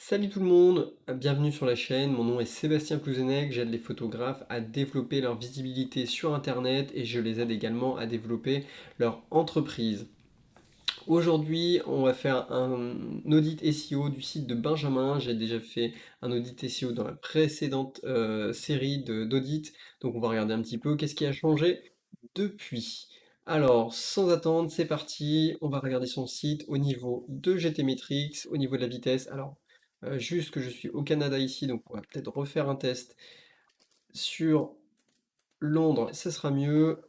Salut tout le monde, bienvenue sur la chaîne, mon nom est Sébastien Couzenec, j'aide les photographes à développer leur visibilité sur internet et je les aide également à développer leur entreprise. Aujourd'hui, on va faire un audit SEO du site de Benjamin. J'ai déjà fait un audit SEO dans la précédente série d'audits, donc on va regarder un petit peu qu'est-ce qui a changé depuis. Alors, sans attendre, c'est parti. On va regarder son site au niveau de GTmetrix, au niveau de la vitesse. Alors, juste que je suis au Canada ici, donc on va peut-être refaire un test sur Londres, ça sera mieux.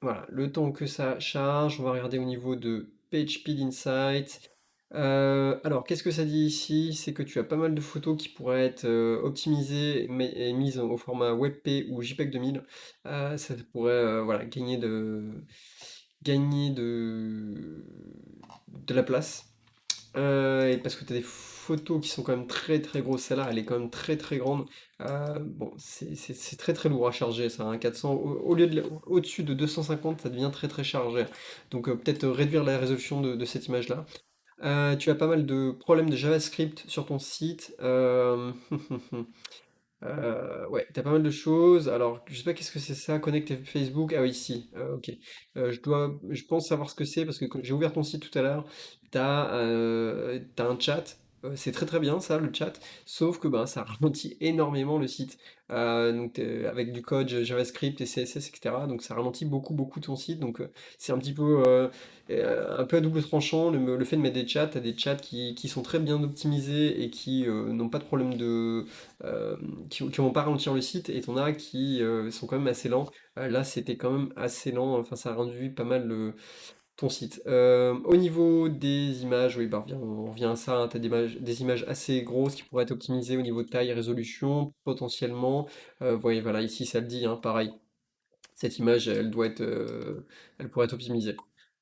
Voilà, le temps que ça charge, on va regarder au niveau de PageSpeed Insight. Alors, qu'est-ce que ça dit ici? C'est que tu as pas mal de photos qui pourraient être optimisées et mises au format WebP ou JPEG 2000. Ça pourrait voilà, gagner de la place. Et parce que tu as des photos qui sont quand même très très grosses. Celle-là, elle est quand même très très grande. Bon, c'est très très lourd à charger, ça, hein, 400. Au lieu de, au-dessus de 250, ça devient très très chargé. Donc peut-être réduire la résolution de cette image-là. Tu as pas mal de problèmes de JavaScript sur ton site. Ouais, t'as pas mal de choses. Alors, je sais pas qu'est-ce que c'est ça, connecter Facebook. Ah oui, si, ok. Je pense savoir ce que c'est parce que quand j'ai ouvert ton site tout à l'heure. T'as un chat. C'est très très bien ça, le chat. Sauf que ben, ça ralentit énormément le site. Donc, avec du code JavaScript et CSS, etc. Donc, ça ralentit beaucoup beaucoup ton site. Donc, c'est un peu à double tranchant le fait de mettre des chats. T'as des chats qui sont très bien optimisés et qui n'ont pas de problème euh, qui vont pas ralentir le site et t'en as qui sont quand même assez lents. Là, c'était quand même assez lent, enfin, ça a réduit pas mal ton site. Au niveau des images, oui, bah, on revient à ça, hein, t'as des images assez grosses qui pourraient être optimisées au niveau de taille et résolution, potentiellement. Voyez, voilà, ici, ça le dit, hein, pareil. Cette image, elle pourrait être optimisée.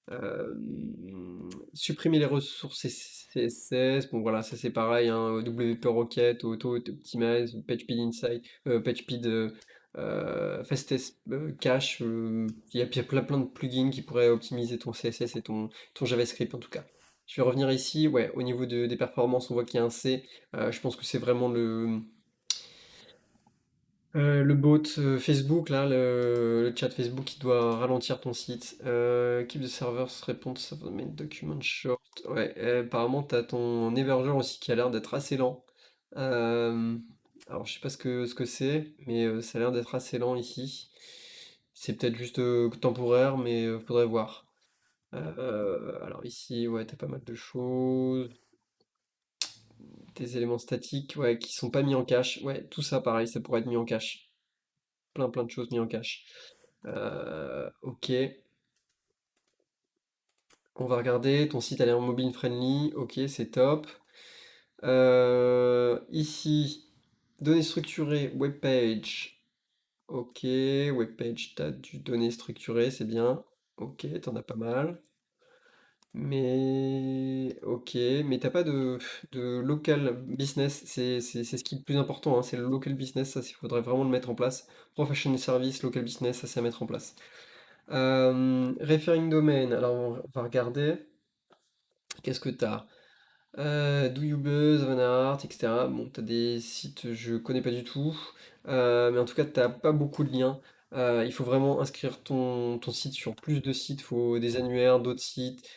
Euh, Supprimer les ressources CSS, bon voilà, ça c'est pareil, hein, WP Rocket, Auto Optimize, PageSpeed Insight, PageSpeed Fastest Cache, il y a plein de plugins qui pourraient optimiser ton CSS et ton JavaScript en tout cas. Je vais revenir ici, ouais, au niveau des performances, on voit qu'il y a un C. Je pense que c'est vraiment le bot Facebook, là, le chat Facebook qui doit ralentir ton site. Keep the servers response of the main document short. Ouais, apparemment, t'as ton hébergeur aussi qui a l'air d'être assez lent. Euh, alors, je sais pas ce que c'est, mais ça a l'air d'être assez lent ici. C'est peut-être juste temporaire, mais faudrait voir. Alors ici, ouais, t'as pas mal de choses. Des éléments statiques, ouais, qui sont pas mis en cache. Ouais, tout ça, pareil, ça pourrait être mis en cache. Plein de choses mis en cache. Ok, on va regarder. Ton site a l'air mobile friendly. Ok, c'est top. Ici, données structurées, webpage. Ok, webpage, t'as du données structurées, c'est bien. Ok, t'en as pas mal. Mais ok, mais t'as pas de local business, c'est ce qui est le plus important, hein, c'est le local business, ça il faudrait vraiment le mettre en place. Professional service, local business, ça c'est à mettre en place. Referring domain, alors on va regarder. Qu'est-ce que t'as? Do you buzz, Van Art, etc. Bon, t'as des sites, je connais pas du tout. Mais en tout cas, t'as pas beaucoup de liens. Il faut vraiment inscrire ton site sur plus de sites. Faut des annuaires, d'autres sites,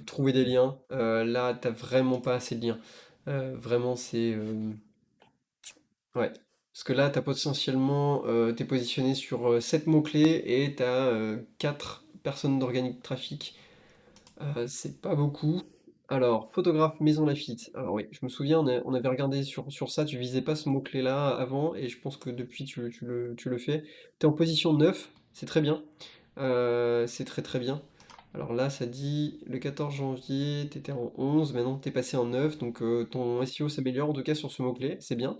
trouver des liens. Là, t'as vraiment pas assez de liens. Vraiment, ouais. Parce que là, t'as potentiellement, t'es positionné sur 7 mots-clés et t'as 4 personnes d'organique trafic. C'est pas beaucoup. Alors, photographe Maison Lafitte. Alors oui, je me souviens, on avait regardé sur ça, tu visais pas ce mot-clé-là avant, et je pense que depuis tu le fais. T'es en position 9, c'est très bien. C'est très très bien. Alors là, ça dit le 14 janvier, t'étais en 11, maintenant t'es passé en 9, donc ton SEO s'améliore en tout cas sur ce mot-clé, c'est bien.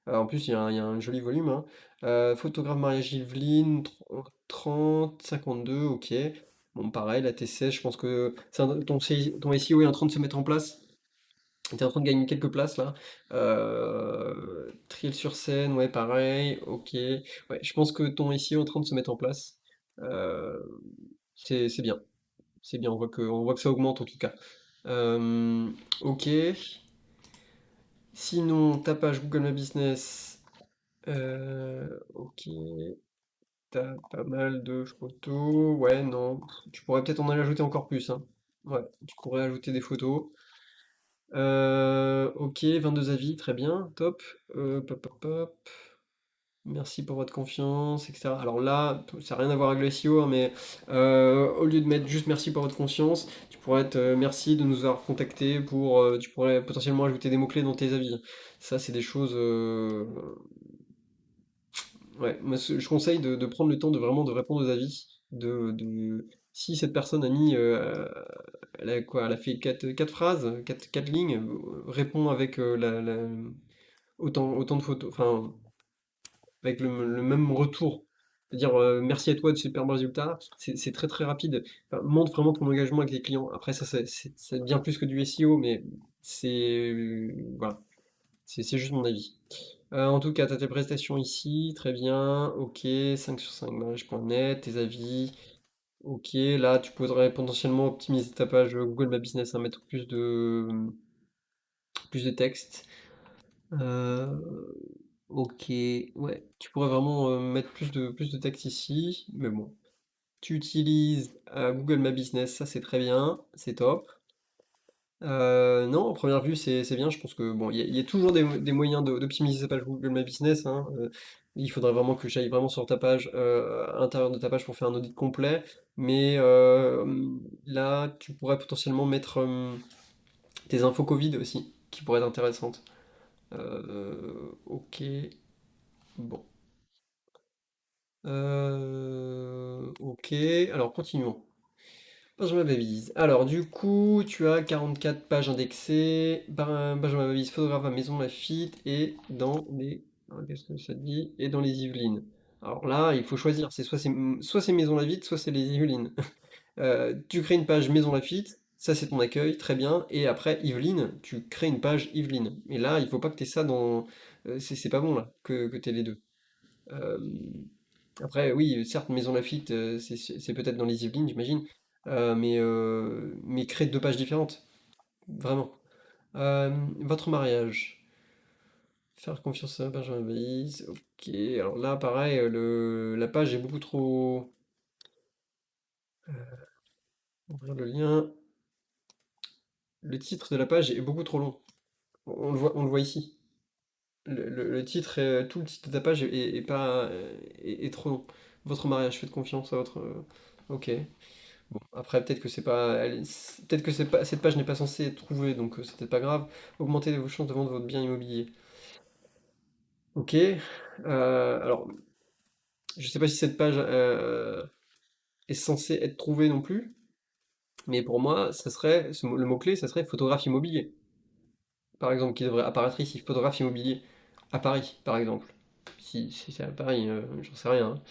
En plus, il y a un joli volume, hein. Photographe mariage Yveline, 30, 52, ok. Bon, pareil, la T16, je pense que ton SEO est en train de se mettre en place. Tu es en train de gagner quelques places là. Triel sur scène, ouais, pareil, ok. Ouais, je pense que ton SEO est en train de se mettre en place. Euh, c'est bien. C'est bien, on voit que ça augmente en tout cas. Ok. Sinon, ta page Google My Business, ok, t'as pas mal de photos. Ouais, non, tu pourrais peut-être en ajouter encore plus, hein. Ouais, tu pourrais ajouter des photos. Ok, 22 avis, très bien, top. Pop, pop, pop. Merci pour votre confiance, etc. Alors là, ça n'a rien à voir avec le SEO, hein, mais au lieu de mettre juste merci pour votre confiance, tu pourrais être merci de nous avoir contacté pour. Tu pourrais potentiellement ajouter des mots-clés dans tes avis. Ça, c'est des choses. Ouais, moi, je conseille de prendre le temps de vraiment de répondre aux avis. Si cette personne a mis. Elle a quoi? Elle a fait quatre phrases, quatre lignes, répond avec autant de photos. Enfin, avec le même retour. C'est-à-dire merci à toi de super bons résultats, c'est très très rapide. Enfin, montre vraiment ton engagement avec les clients. Après, ça, c'est bien plus que du SEO, mais c'est voilà, c'est juste mon avis. En tout cas, tu as tes prestations ici, très bien, ok, 5 sur 5 mariage.net, tes avis, ok, là tu pourrais potentiellement optimiser ta page Google My Business, hein, mettre plus de texte. Euh, ok, ouais, tu pourrais vraiment mettre plus de texte ici, mais bon. Tu utilises Google My Business, ça c'est très bien, c'est top. Non, en première vue c'est bien, je pense que bon, il y a toujours des moyens d'optimiser sa page Google My Business, hein. Il faudrait vraiment que j'aille vraiment sur ta page, à l'intérieur de ta page pour faire un audit complet, mais là tu pourrais potentiellement mettre tes infos Covid aussi, qui pourraient être intéressantes. Ok, bon. Ok, alors continuons. Benjamin Babise. Alors, du coup, tu as 44 pages indexées. Benjamin Babise, photographe à Maison Lafitte et dans les. Qu'est-ce que ça dit? Et dans les Yvelines. Alors là, il faut choisir. C'est soit c'est Maison Lafitte, soit c'est les Yvelines. Tu crées une page Maison Lafitte, ça c'est ton accueil, très bien. Et après, Yvelines, tu crées une page Yvelines. Et là, il faut pas que tu aies ça dans. C'est pas bon là, que tu aies les deux. Euh, Après, oui, certes, Maison Lafitte, c'est peut-être dans les Yvelines, j'imagine, mais créer deux pages différentes, vraiment. Votre mariage. Faire confiance à Benjamin Valise. Ok, alors là, pareil, la page est beaucoup trop. Ouvrir le lien. Le titre de la page est beaucoup trop long. On le voit ici. Le titre, tout le titre de ta page est pas, est trop long. Votre mariage, faites confiance à votre. Ok. Bon, après, peut-être que c'est pas, peut-être que cette page n'est pas censée être trouvée, donc c'est peut-être pas grave. Augmentez vos chances de vendre votre bien immobilier. Ok. Alors, je sais pas si cette page est censée être trouvée non plus, mais pour moi, le mot-clé, ça serait photographe immobilier. Par exemple, qui devrait apparaître ici, photographe immobilier à Paris, par exemple. Si c'est à Paris, j'en sais rien, hein.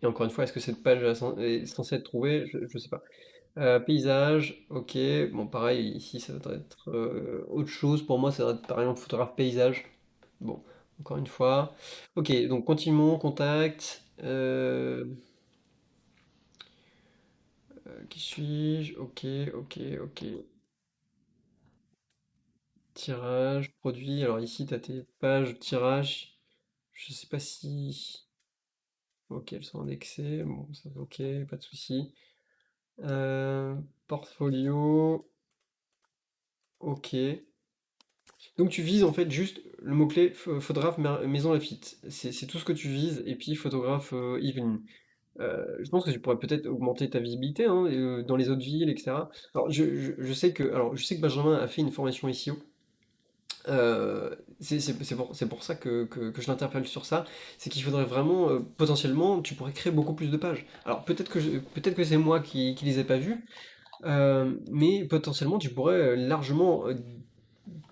Et encore une fois, est-ce que cette page est censée être trouvée? Je sais pas. Paysage, ok. Bon, pareil, ici, ça va être autre chose. Pour moi, ça va être par exemple photographe paysage. Bon, encore une fois. Ok, donc continuons, contact. Qui suis-je? Ok, ok, ok. Tirage, produit. Alors ici, tu as tes pages tirage. Je sais pas si. Ok, elles sont indexées. Bon, ça ok, pas de souci. Euh, Portfolio. Ok. Donc tu vises en fait juste le mot-clé photographe Maison Lafitte. C'est tout ce que tu vises, et puis photographe Yveline. Je pense que tu pourrais peut-être augmenter ta visibilité, hein, dans les autres villes, etc. Alors je sais que Benjamin a fait une formation SEO. C'est pour ça que je l'interpelle sur ça. C'est qu'il faudrait vraiment, potentiellement, tu pourrais créer beaucoup plus de pages. Alors peut-être que c'est moi qui les ai pas vues, mais potentiellement tu pourrais largement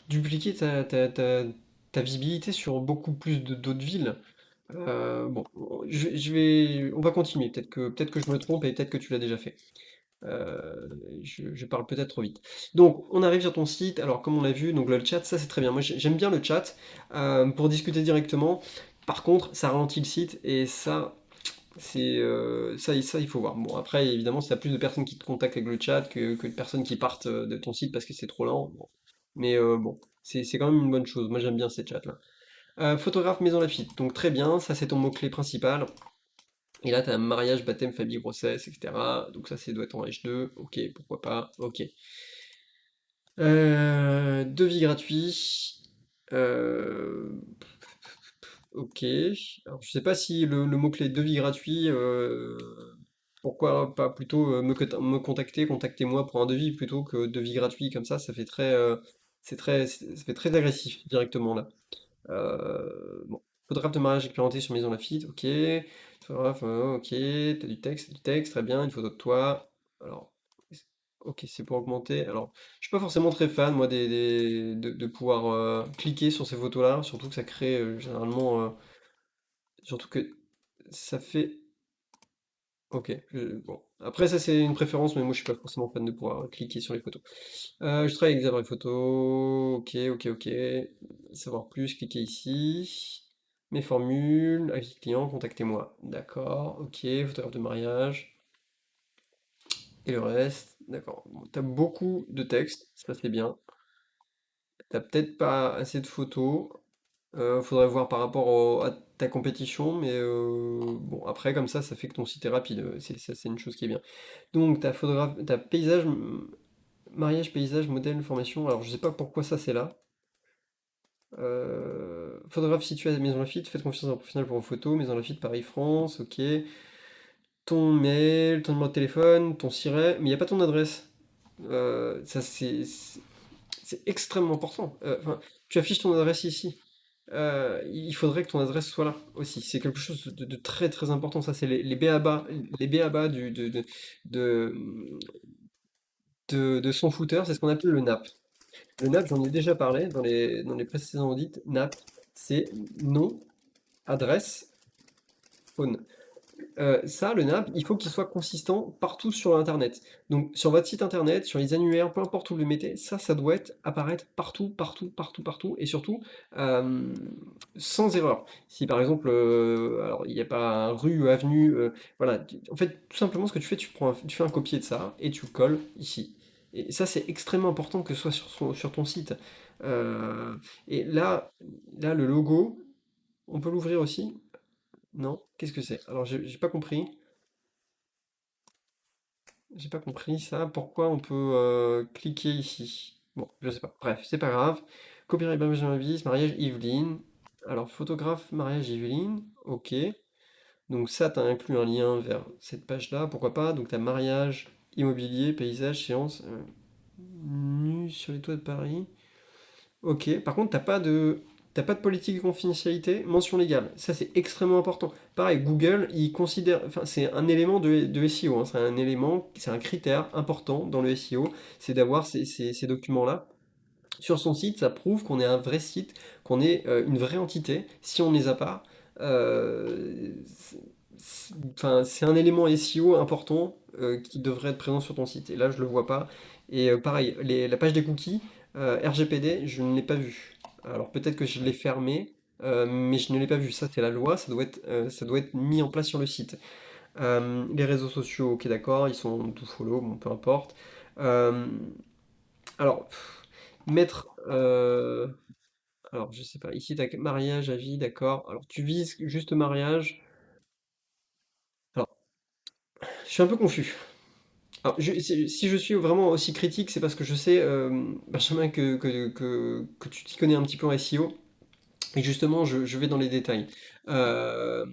dupliquer ta visibilité sur beaucoup plus d'autres villes. Bon, on va continuer. Peut-être que je me trompe et peut-être que tu l'as déjà fait. Euh, je parle peut-être trop vite. Donc, on arrive sur ton site. Alors, comme on l'a vu, donc le chat, ça c'est très bien. Moi, j'aime bien le chat pour discuter directement. Par contre, ça ralentit le site et ça, il faut voir. Bon, après, évidemment, si tu as plus de personnes qui te contactent avec le chat que de personnes qui partent de ton site parce que c'est trop lent. Bon. Mais bon. C'est quand même une bonne chose. Moi, j'aime bien ces chats-là. Photographe Maison Lafitte, donc très bien, ça c'est ton mot-clé principal. Et là, tu as mariage, baptême, famille, grossesse, etc. Donc ça, c'est doit être en H2. Ok, pourquoi pas. Ok. Devis gratuit. Euh, ok. Alors, je sais pas si le mot-clé devis gratuit, pourquoi pas plutôt me contacter, contactez-moi pour un devis plutôt que devis gratuit comme ça fait très, ça fait très agressif directement là. Bon. Photographe de mariage expérimenté sur Maison Lafitte, ok. Photographe, ok. T'as du texte, très bien. Une photo de toi. Alors, ok, c'est pour augmenter. Alors, je suis pas forcément très fan, moi, de pouvoir cliquer sur ces photos-là, surtout que ça crée généralement. Surtout que ça fait. Ok, bon. Après, ça, c'est une préférence, mais moi, je suis pas forcément fan de pouvoir cliquer sur les photos. Je travaille avec des appareils photo. Ok, ok, ok. Savoir plus, cliquez ici. Mes formules, avis client, contactez-moi. D'accord, ok, photographe de mariage. Et le reste, d'accord. Bon, t'as beaucoup de texte, ça c'est bien. T'as peut-être pas assez de photos. Faudrait voir par rapport à ta compétition, mais bon, après, comme ça fait que ton site est rapide. Ça, c'est une chose qui est bien. Donc, t'as photographe, t'as paysage, mariage, paysage, modèle, formation. Alors, je sais pas pourquoi ça c'est là. Photographe situé à Maison Lafitte, faites confiance à un professionnel pour vos photos. Maison Lafitte, Paris, France, ok. Ton mail, ton numéro de téléphone, ton siret, mais il n'y a pas ton adresse. Ça, c'est extrêmement important. Enfin, tu affiches ton adresse ici. Il faudrait que ton adresse soit là aussi. C'est quelque chose de très très important. Ça, c'est les b.a.-ba, les b.a.-ba de, de son footer. C'est ce qu'on appelle le NAP. Le NAP, j'en ai déjà parlé dans les précédents audits. NAP, c'est nom, adresse, phone. Ça, le NAP, il faut qu'il soit consistant partout sur Internet. Donc sur votre site Internet, sur les annuaires, peu importe où vous le mettez, ça doit apparaître partout, partout, partout, partout, et surtout euh, sans erreur. Si par exemple, alors il n'y a pas un rue, avenue, voilà, en fait, tout simplement ce que tu fais, tu fais un copier de ça et tu le colles ici. Et ça, c'est extrêmement important que ce soit sur ton site. Euh, et là, le logo, on peut l'ouvrir aussi? Non? Qu'est-ce que c'est? Alors, j'ai pas compris. J'ai pas compris ça. Pourquoi on peut cliquer ici? Bon, je sais pas. Bref, c'est pas grave. Copyright Benjamin Bis, mariage Yveline. Alors, photographe, mariage Yveline. Ok. Donc ça, t'as inclus un lien vers cette page-là. Pourquoi pas? Donc t'as mariage, immobilier, paysage, séance, nu sur les toits de Paris. Ok, par contre, t'as pas de politique de confidentialité, mention légale. Ça, c'est extrêmement important. Pareil, Google, il considère, enfin, c'est un élément de SEO, hein, c'est un élément, c'est un critère important dans le SEO, c'est d'avoir ces documents-là. Sur son site, ça prouve qu'on est un vrai site, qu'on est une vraie entité. Si on ne les a pas, enfin, c'est un élément SEO important qui devrait être présent sur ton site. Et là, je le vois pas. Et pareil, la page des cookies, RGPD, je ne l'ai pas vue. Alors peut-être que je l'ai fermé, mais je ne l'ai pas vu. Ça, c'est la loi, ça doit être mis en place sur le site. Les réseaux sociaux, ok, d'accord, ils sont tout follow, bon, peu importe. Euh, alors, mettre. Alors, je sais pas. Ici, t'as mariage, avis, d'accord. Alors, tu vises juste mariage. Alors, je suis un peu confus. Alors, si je suis vraiment aussi critique, c'est parce que je sais, Benjamin, que tu t'y connais un petit peu en SEO. Et justement, je vais dans les détails. Euh,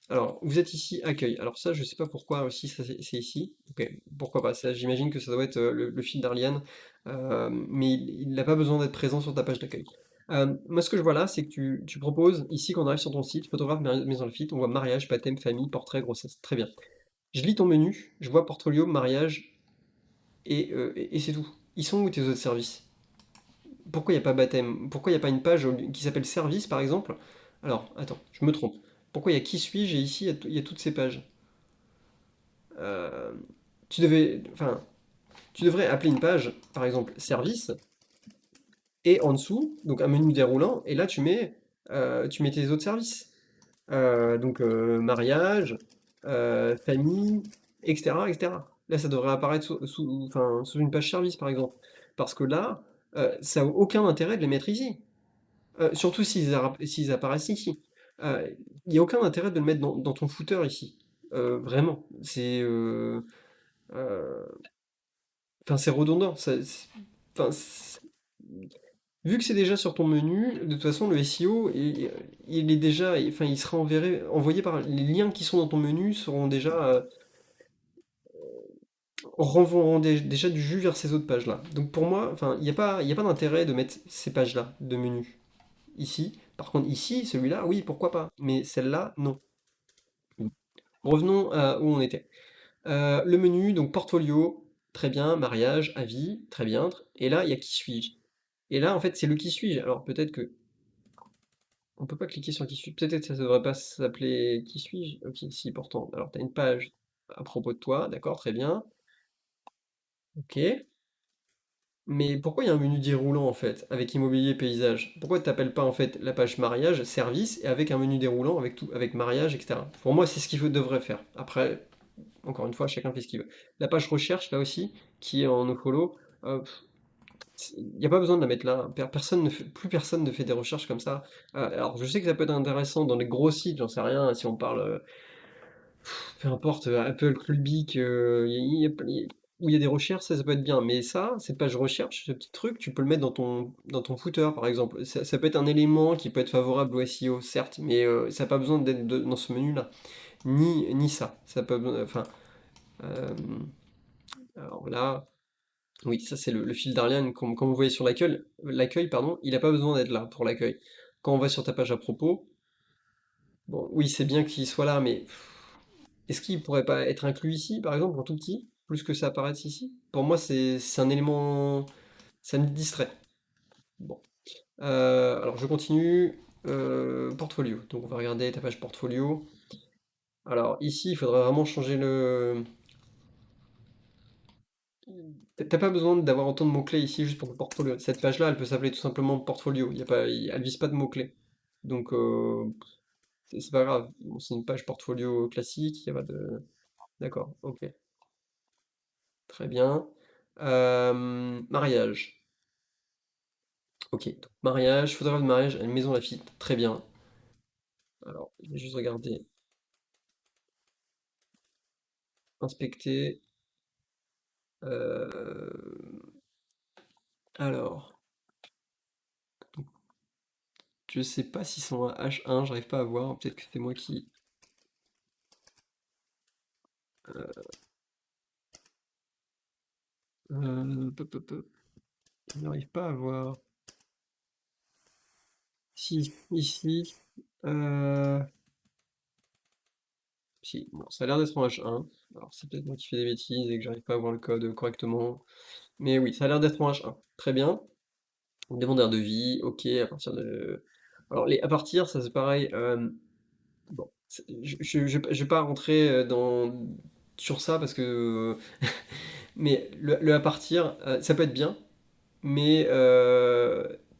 alors, vous êtes ici, accueil. Alors ça, je sais pas pourquoi aussi c'est ici. Ok, pourquoi pas. Ça, j'imagine que ça doit être le fil d'Ariane, mais il n'a pas besoin d'être présent sur ta page d'accueil. Moi, ce que je vois là, c'est que tu proposes, ici, quand on arrive sur ton site, photographe, maison de fit, on voit mariage, baptême, famille, portrait, grossesse. Très bien. Je lis ton menu, je vois portfolio, mariage, et c'est tout. Ils sont où tes autres services? Pourquoi il n'y a pas baptême? Pourquoi il n'y a pas une page qui s'appelle service, par exemple? Alors, attends, je me trompe. Pourquoi il y a qui suis-je et ici il y a toutes ces pages? Euh, enfin, tu devrais appeler une page, par exemple, service, et en dessous, donc un menu déroulant, et là tu mets tes autres services. Donc mariage, famille, etc., etc. Là, ça devrait apparaître enfin, sous une page service, par exemple. Parce que là, Ça a aucun intérêt de les mettre ici. Surtout s'ils apparaissent ici. Il n'y a aucun intérêt de le mettre dans ton footer ici. Vraiment. Euh, Enfin, c'est redondant. Enfin, vu que c'est déjà sur ton menu, de toute façon, le SEO, il est déjà, enfin, il sera envoyé par les liens qui sont dans ton menu seront déjà renverront déjà du jus vers ces autres pages-là. Donc pour moi, enfin, il y a pas d'intérêt de mettre ces pages-là de menu ici. Par contre, ici, celui-là, oui, pourquoi pas. Mais celle-là, non. Revenons à où on était. Le menu, donc portfolio, très bien, mariage, avis, très bien. Et là, il y a qui suis-je. Et là, en fait, c'est le qui suis-je. Alors peut-être que on peut pas cliquer sur qui suis-je. Peut-être que ça ne devrait pas s'appeler qui suis-je. Ok, si, pourtant. Alors, tu as une page à propos de toi, d'accord, très bien. Ok. Mais pourquoi il y a un menu déroulant en fait, avec immobilier paysage? Pourquoi tu t'appelles pas en fait la page mariage, service, et avec un menu déroulant avec tout, avec mariage, etc. Pour moi, c'est ce devrait faire. Après, encore une fois, chacun fait ce qu'il veut. La page recherche, là aussi, qui est en nofollow, il n'y a pas besoin de la mettre là. Plus personne ne fait des recherches comme ça. Alors, je sais que ça peut être intéressant dans les gros sites, j'en sais rien, si on parle peu importe, Apple, Clubic, où il y a des recherches, ça peut être bien. Mais ça, cette page recherche, ce petit truc, tu peux le mettre dans ton footer, par exemple. Ça peut être un élément qui peut être favorable au SEO, certes, mais ça n'a pas besoin d'être dans ce menu-là. Ni ça. Ça peut, enfin, euh, alors là, oui, ça c'est le fil d'Ariane, comme vous voyez sur l'accueil, pardon, il n'a pas besoin d'être là pour l'accueil. Quand on va sur ta page à propos, bon, oui, c'est bien qu'il soit là, mais est-ce qu'il pourrait pas être inclus ici, par exemple, en tout petit, plus que ça apparaisse ici? Pour moi, c'est un élément, ça me distrait. Bon. Alors, je continue. Portfolio. Donc, on va regarder ta page portfolio. Alors, ici, il faudrait vraiment changer le. T'as pas besoin d'avoir autant de mots-clés ici juste pour le portfolio. Cette page-là, elle peut s'appeler tout simplement portfolio. Il y a pas, elle vise pas de mots-clés. Donc, c'est pas grave. Bon, c'est une page portfolio classique. Il y a pas de. D'accord, ok. Très bien. Mariage. Ok, donc mariage, photographe de mariage à une maison Lafitte. Très bien. Alors, je vais juste regarder, inspecter. euh, alors, je sais pas s'ils sont à H1, j'arrive pas à voir. Peut-être que c'est moi qui. Pop. Je n'arrive pas à voir. Si, ici. Euh, si, bon, ça a l'air d'être en H1. Alors, c'est peut-être moi qui fais des bêtises et que j'arrive pas à voir le code correctement. Mais oui, ça a l'air d'être en H1. Très bien. Demandeur de vie, ok, à partir de. Alors, à partir, ça c'est pareil. Bon, je vais pas rentrer sur ça parce que. Mais le à partir, ça peut être bien, mais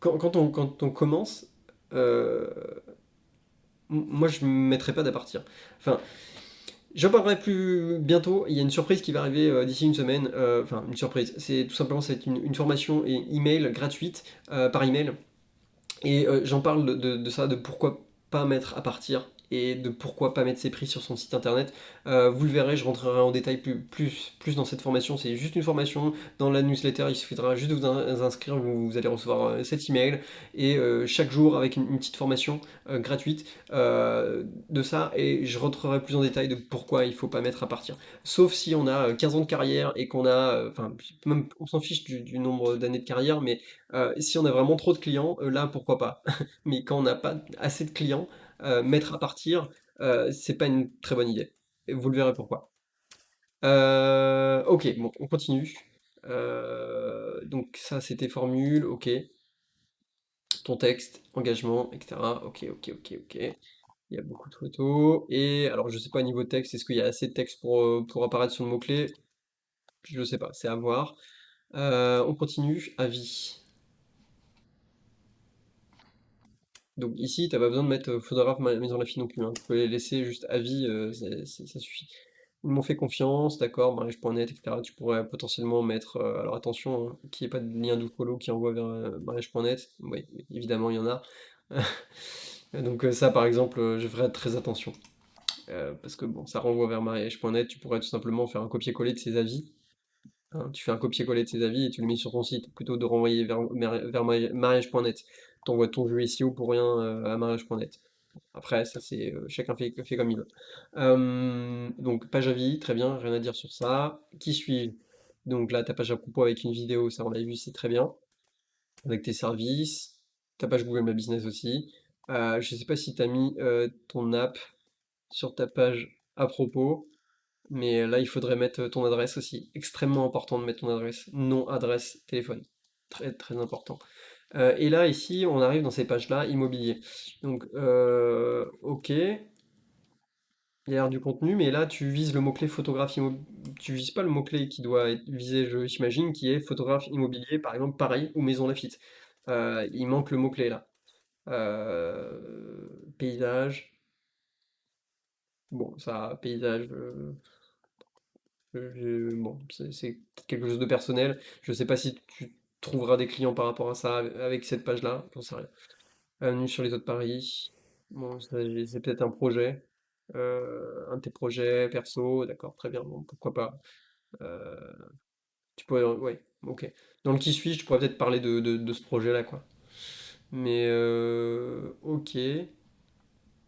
quand on commence, euh, moi je ne mettrais pas d'à partir. Enfin, j'en parlerai plus bientôt. Il y a une surprise qui va arriver d'ici une semaine. Enfin, une surprise. C'est tout simplement c'est une formation et email gratuite par email. Et j'en parle de ça, de pourquoi pas mettre à partir et de pourquoi pas mettre ses prix sur son site internet. Vous le verrez, je rentrerai en détail plus dans cette formation. C'est juste une formation. Dans la newsletter, il suffira juste de vous inscrire, vous allez recevoir cet email. Et chaque jour, avec une petite formation gratuite de ça. Et je rentrerai plus en détail de pourquoi il faut pas mettre à partir. Sauf si on a 15 ans de carrière et qu'on a, enfin, même on s'en fiche du nombre d'années de carrière, mais si on a vraiment trop de clients, là, pourquoi pas. Mais quand on n'a pas assez de clients, mettre à partir, c'est pas une très bonne idée. Et vous le verrez pourquoi. Ok, bon, on continue. Donc ça, c'était formule, ok. Ton texte, engagement, etc. Ok. Il y a beaucoup de photos. Et alors, je sais pas, niveau texte, est-ce qu'il y a assez de texte pour apparaître sur le mot-clé? Je sais pas, c'est à voir. On continue. Avis. Donc ici, t'as pas besoin de mettre photographe mise en la fille non plus, hein. Tu peux les laisser juste avis, ça suffit. Ils m'ont fait confiance, d'accord, mariage.net, etc. Tu pourrais potentiellement mettre, alors attention, hein, qu'il n'y ait pas de lien do follow qui envoie vers mariage.net. Oui, évidemment, il y en a. Donc ça, par exemple, je ferais très attention. Parce que bon, ça renvoie vers mariage.net, tu pourrais tout simplement faire un copier-coller de ses avis. Hein. Tu fais un copier-coller de ses avis et tu le mets sur ton site, plutôt de renvoyer vers mariage.net. T'envoies ton jeu SEO pour rien à mariage.net. Après, ça c'est chacun fait comme il veut. Donc page avis, très bien, rien à dire sur ça. Qui suis-je? Donc là, ta page à propos avec une vidéo, ça on l'a vu, c'est très bien. Avec tes services, ta page Google My Business aussi. Je sais pas si tu as mis ton app sur ta page à propos, mais là il faudrait mettre ton adresse aussi. Extrêmement important de mettre ton adresse, nom, adresse, téléphone. Très très important. Et là, ici, on arrive dans ces pages-là, immobilier. Donc, ok, il y a l'air du contenu, mais là, tu vises le mot-clé photographe immobilier. Tu vises pas le mot-clé qui doit être visé, j'imagine, qui est photographe immobilier, par exemple, Paris ou Maison Laffitte. Il manque le mot-clé là. Paysage. Bon, ça, paysage. Bon, c'est quelque chose de personnel. Je sais pas si tu trouveras des clients par rapport à ça avec cette page-là. J'en sais rien. Nu sur les toits de Paris. Bon, c'est peut-être un projet. Un de tes projets perso, d'accord, très bien, bon, pourquoi pas. Euh, tu pourrais, ouais, ok. Dans le qui suis-je, tu pourrais peut-être parler de ce projet-là, quoi. Mais, ok.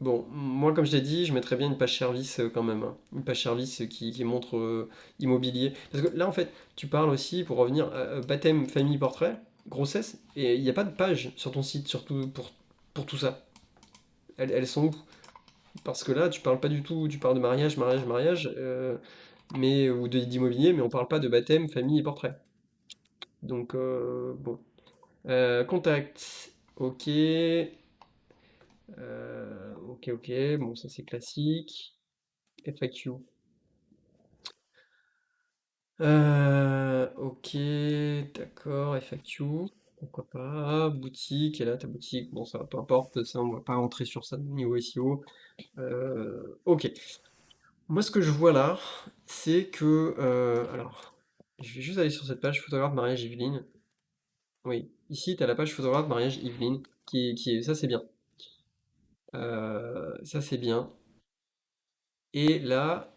Bon, moi, comme je t'ai dit, je mettrais bien une page service quand même, hein. Une page service qui montre immobilier. Parce que là, en fait, tu parles aussi, pour revenir, baptême, famille, portrait, grossesse, et il n'y a pas de page sur ton site, surtout pour tout ça. Elles sont où? Parce que là, tu parles pas du tout, tu parles de mariage, mariage, mariage, ou d'immobilier, mais on parle pas de baptême, famille et portrait. Donc, bon. Contact, ok. Ok, ok, bon, ça c'est classique. FAQ. Ok, d'accord, FAQ. Pourquoi pas? Boutique, et là ta boutique, bon, ça peu importe, ça on va pas rentrer sur ça niveau SEO. Ok. Moi, ce que je vois là, c'est que, alors, je vais juste aller sur cette page photographe mariage Yveline. Oui, ici, tu as la page photographe mariage Yveline, ça c'est bien. Ça c'est bien. Et là,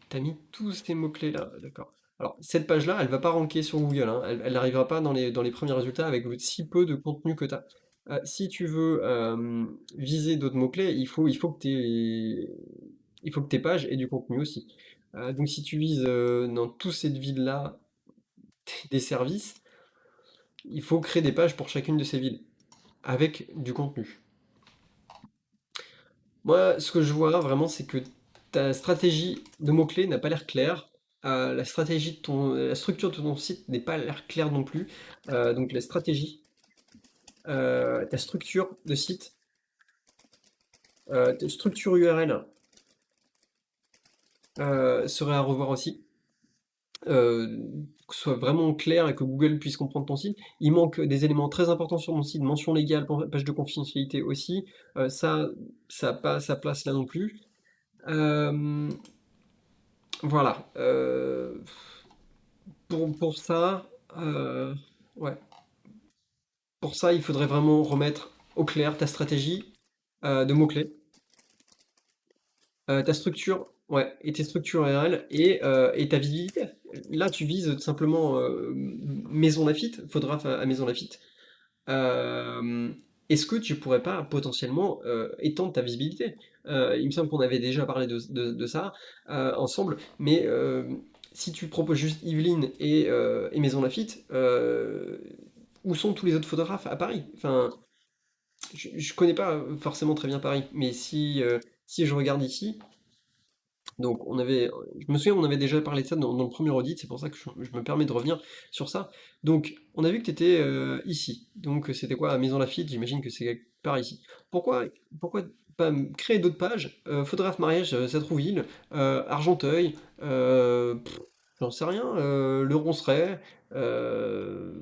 tu as mis tous ces mots-clés là, d'accord. Alors, cette page-là, elle va pas ranker sur Google, hein. Elle n'arrivera pas dans les premiers résultats avec si peu de contenu que tu as. Si tu veux viser d'autres mots-clés, il faut que tes pages aient du contenu aussi. Donc si tu vises dans toute cette ville-là des services, il faut créer des pages pour chacune de ces villes, avec du contenu. Moi, ce que je vois là, vraiment, c'est que ta stratégie de mots-clés n'a pas l'air claire. La structure de ton site n'est pas l'air claire non plus. Donc la stratégie, ta structure de site, ta structure URL serait à revoir aussi. Que ce soit vraiment clair et que Google puisse comprendre ton site. Il manque des éléments très importants sur mon site, mention légale, page de confidentialité aussi. Ça n'a pas sa place là non plus. Euh, voilà. Pour ça, ouais. Pour ça, il faudrait vraiment remettre au clair ta stratégie de mots-clés, ta structure, ouais, et tes structures réelles et ta visibilité. Là, tu vises tout simplement Maison Lafitte, photographe à Maison Lafitte. Euh, Est-ce que tu pourrais pas potentiellement étendre ta visibilité? Il me semble qu'on avait déjà parlé de ça ensemble, mais si tu proposes juste Yveline et Maison Lafitte, où sont tous les autres photographes à Paris? Enfin, je connais pas forcément très bien Paris, mais si je regarde ici, donc je me souviens, on avait déjà parlé de ça dans le premier audit, c'est pour ça que je me permets de revenir sur ça. Donc, on a vu que tu étais ici. Donc, c'était quoi, à Maison Lafitte? J'imagine que c'est par ici. Pourquoi, pourquoi pas créer d'autres pages? Photographe mariage, Sartrouville, Argenteuil, j'en sais rien, Le Ronceret, euh,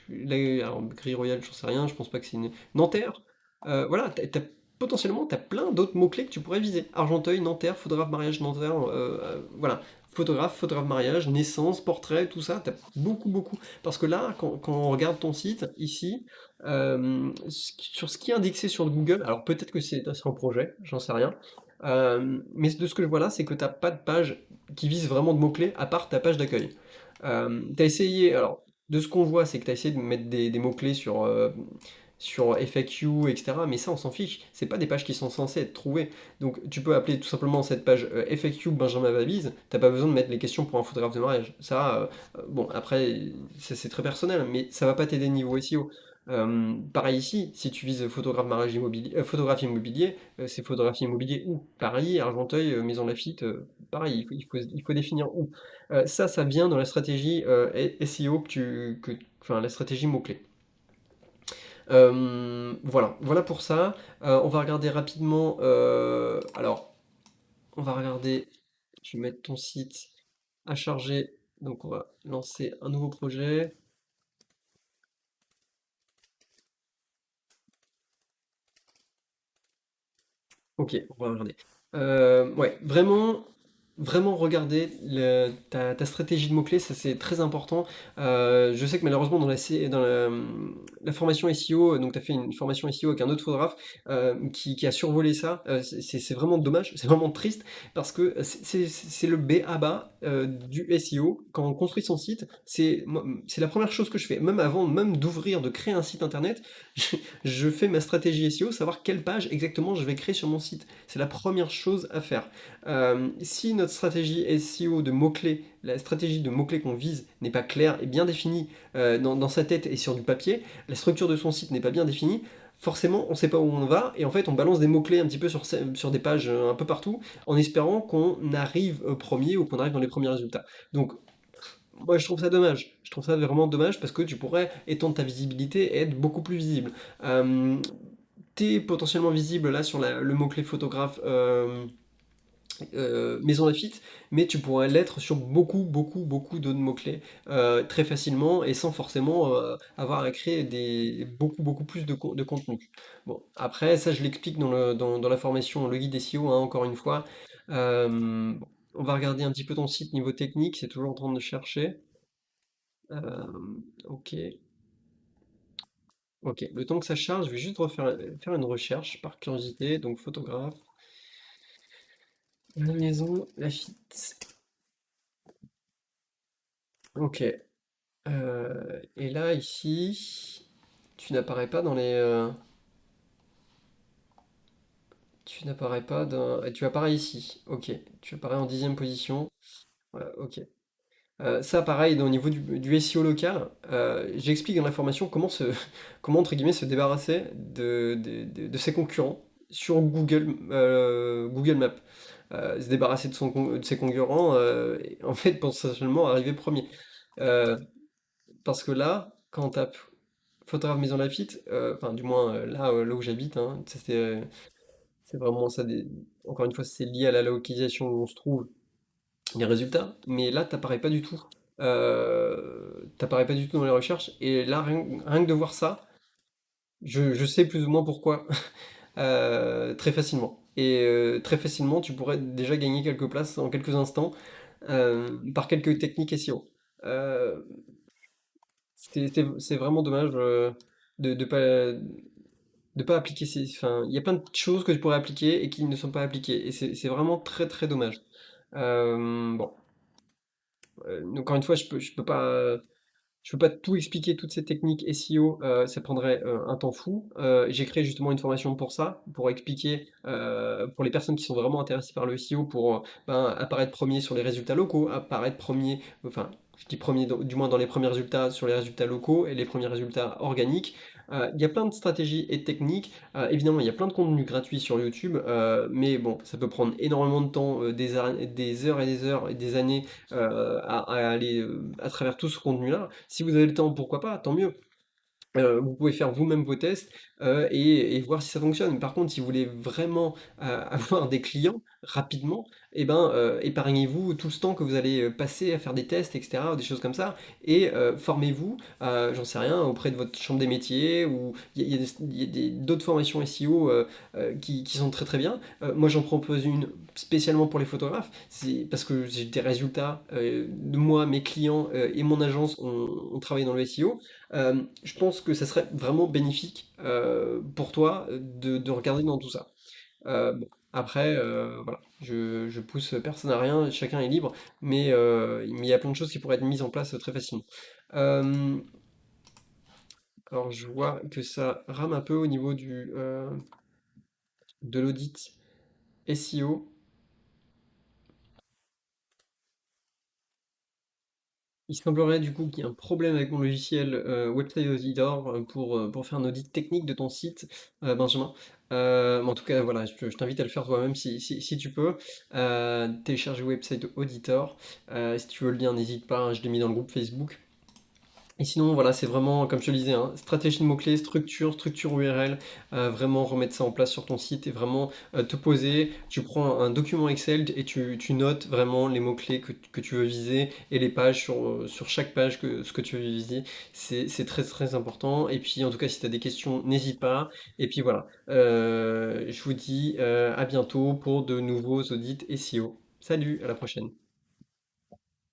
alors, Gris Royal, j'en sais rien, je pense pas que c'est une. Nanterre, voilà, potentiellement, tu as plein d'autres mots-clés que tu pourrais viser. Argenteuil, Nanterre, photographe mariage Nanterre, voilà. Photographe mariage, naissance, portrait, tout ça, tu as beaucoup, beaucoup. Parce que là, quand on regarde ton site, ici, sur ce qui est indexé sur Google, alors peut-être que c'est un projet, j'en sais rien, mais de ce que je vois là, c'est que tu n'as pas de page qui vise vraiment de mots-clés, à part ta page d'accueil. Tu as essayé, alors, de ce qu'on voit, c'est que tu as essayé de mettre des mots-clés sur FAQ, etc. Mais ça, on s'en fiche. C'est pas des pages qui sont censées être trouvées. Donc, tu peux appeler tout simplement cette page FAQ Benjamin Babise. T'as pas besoin de mettre les questions pour un photographe de mariage. Ça, bon, après, c'est très personnel, mais ça va pas t'aider niveau SEO. Pareil ici, si tu vises photographe mariage immobilier, photographe immobilier, c'est photographe immobilier où? Paris, Argenteuil, Maison Lafitte, pareil, il faut définir où. Ça vient dans la stratégie SEO enfin la stratégie mot-clé. Voilà pour ça. On va regarder rapidement. Alors, on va regarder. Je vais mettre ton site à charger. Donc, on va lancer un nouveau projet. Ok, on va regarder. Ouais, vraiment regarder ta stratégie de mots-clés, ça c'est très important. Je sais que malheureusement dans la formation SEO, donc tu as fait une formation SEO avec un autre photographe qui a survolé ça. C'est vraiment dommage, c'est vraiment triste parce que c'est le B à bas du SEO. Quand on construit son site, c'est la première chose que je fais. Même avant même d'ouvrir, de créer un site internet, je fais ma stratégie SEO, savoir quelle page exactement je vais créer sur mon site. C'est la première chose à faire. Si notre stratégie SEO de mots-clés, la stratégie de mots-clés qu'on vise n'est pas claire et bien définie dans sa tête et sur du papier, la structure de son site n'est pas bien définie, forcément on ne sait pas où on va et en fait on balance des mots-clés un petit peu sur des pages un peu partout en espérant qu'on arrive premier ou qu'on arrive dans les premiers résultats. Donc moi, je trouve ça dommage. Je trouve ça vraiment dommage parce que tu pourrais étendre ta visibilité et être beaucoup plus visible. Euh, T'es potentiellement visible là sur le mot-clé photographe Maison Lafitte, mais tu pourrais l'être sur beaucoup, beaucoup, beaucoup d'autres mots-clés très facilement et sans forcément avoir à créer beaucoup, beaucoup plus de contenu. Bon, après, ça, je l'explique dans la formation, le guide SEO, hein, encore une fois. Bon, on va regarder un petit peu ton site niveau technique, c'est toujours en train de chercher. Ok, ok. Le temps que ça charge, je vais juste faire une recherche par curiosité. Donc photographe, la maison, Lafitte. Ok. Et là, ici, tu n'apparais pas dans tu n'apparais pas dans. Tu apparais ici. Ok. Tu apparais en 10e position. Voilà, ok. Ça, pareil, au niveau du SEO local, j'explique dans la formation comment entre guillemets se débarrasser de ses concurrents sur Google Maps. Se débarrasser de ses concurrents, et en fait, potentiellement arriver premier. Euh, Parce que là, quand on tape photographe Maison Lafitte, enfin, du moins là où j'habite, hein, c'est vraiment ça. Encore une fois, c'est lié à la localisation où on se trouve les résultats, mais là, t'apparais pas du tout dans les recherches, et là, rien que de voir ça, je sais plus ou moins pourquoi, très facilement. Et très facilement, tu pourrais déjà gagner quelques places en quelques instants par quelques techniques SEO. Euh, c'est vraiment dommage de de pas appliquer enfin, il y a plein de choses que tu pourrais appliquer et qui ne sont pas appliquées, et c'est vraiment très très dommage. Bon, encore une fois, je peux pas tout expliquer, toutes ces techniques SEO, ça prendrait un temps fou. J'ai créé justement une formation pour ça, pour expliquer, pour les personnes qui sont vraiment intéressées par le SEO, pour ben, apparaître premier sur les résultats locaux, apparaître premier, enfin, je dis premier, du moins dans les premiers résultats sur les résultats locaux et les premiers résultats organiques. Il y a plein de stratégies et de techniques. Évidemment, il y a plein de contenus gratuits sur YouTube, mais bon, ça peut prendre énormément de temps, des heures et des heures et des années à aller à travers tout ce contenu-là. Si vous avez le temps, pourquoi pas, tant mieux. Vous pouvez faire vous-même vos tests et voir si ça fonctionne. Par contre, si vous voulez vraiment avoir des clients rapidement, et ben, épargnez-vous tout ce temps que vous allez passer à faire des tests, etc., ou des choses comme ça, et formez-vous, j'en sais rien, auprès de votre chambre des métiers, ou il y a d'autres formations SEO qui sont très très bien. Moi j'en propose une spécialement pour les photographes, c'est parce que j'ai des résultats de moi, mes clients et mon agence, on travaille dans le SEO. Je pense que ça serait vraiment bénéfique pour toi de regarder dans tout ça. Bon, après, voilà, je pousse personne à rien, chacun est libre, mais il y a plein de choses qui pourraient être mises en place très facilement. Euh, alors je vois que ça rame un peu au niveau de l'audit SEO. Il semblerait du coup qu'il y ait un problème avec mon logiciel Website Auditor pour faire un audit technique de ton site, Benjamin. Mais en tout cas, voilà, je t'invite à le faire toi-même si tu peux. Télécharger Website Auditor. Si tu veux le lien, n'hésite pas, hein, je l'ai mis dans le groupe Facebook. Et sinon, voilà, c'est vraiment, comme je te le disais, hein, stratégie de mots-clés, structure URL, vraiment remettre ça en place sur ton site et vraiment te poser. Tu prends un document Excel et tu notes vraiment les mots-clés que tu veux viser et les pages sur chaque page ce que tu veux viser. C'est très très important. Et puis, en tout cas, si tu as des questions, n'hésite pas. Et puis voilà, je vous dis à bientôt pour de nouveaux audits SEO. Salut, à la prochaine.